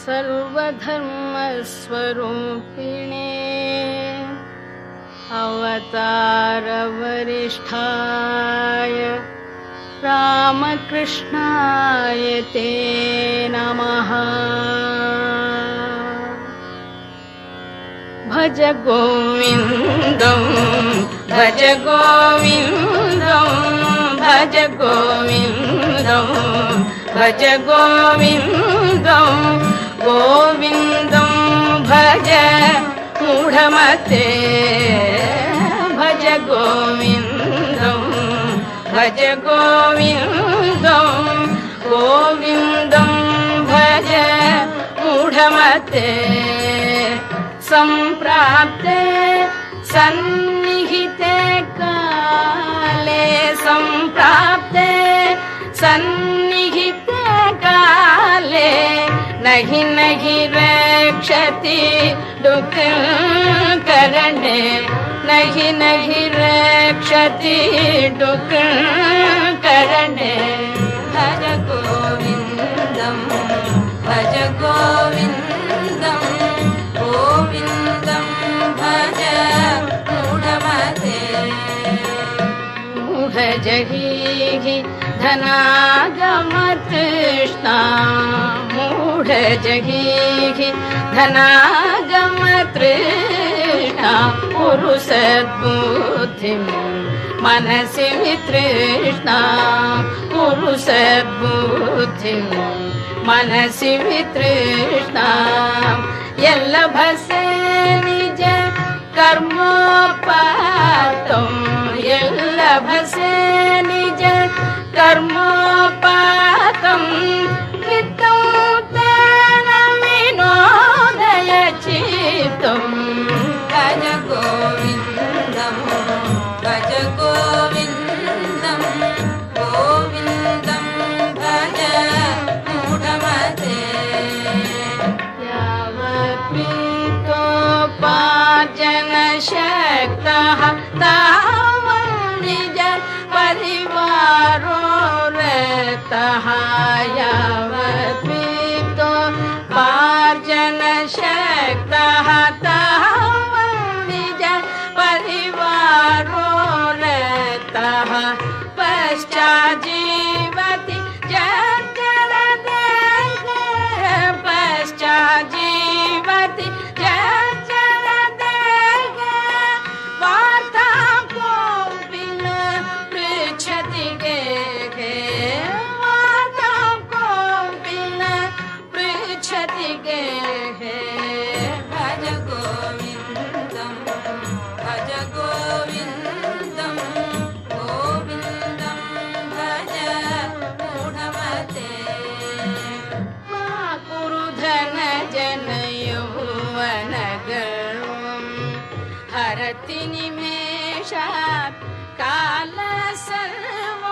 सर्वधर्मस्वरूपिणे अवतारवरिष्ठाय रामकृष्णाय ते नमः। भज गोविन्दं भज गोविन्दं भज गोविन्दं भज गोविन्दं गोविन्दं भज मूढमते भज गोविन्दं भज गोविन्दं गोविन्दं भज मूढमते। सम्प्राप्ते सन्निहिते काले सम्प्राप्ते सन्निहिते काले नहि नहि रक्षति दुःखकरणे नहि नहि रक्षति दुःखकरणे। भज गोविन्दं भज गोविन्दं गोविन्दं भज मूढमते। मूढजहि धनागमतृष्णा मूढजहि धनागमतृष्णा कुरु सद्बुद्धिं मनसि वितृष्णा कुरु सद्बुद्धिं मनसि वितृष्णा। यल्लभसे निज कर्मोपातं यल्लभसे निज कर्मोपातं वित्तं तेन विनोदय चित्तं। भज गोविन्दं भज गोविन्दं गोविन्दं भज मूढमते। यावत्वित्तोपार्जनशक्तः तावत् निज परिवारो रतः यावत्वित्तोपार्जनशक्तः तावत् निज परिवारो रतः पश्चाज्जीवति जर्जरदेहे पश्चाज्जीवति जर्जरदेहे वार्तां कोऽपि न पृच्छति गेहे वार्तां कोऽपि न पृच्छति गेहे। भज गोविन्दं भज गोविन्दं गोविन्दं भज मूढमते। मा कुरु धनजनयौवनगर्वं हरति निमेषात् कालः सर्वं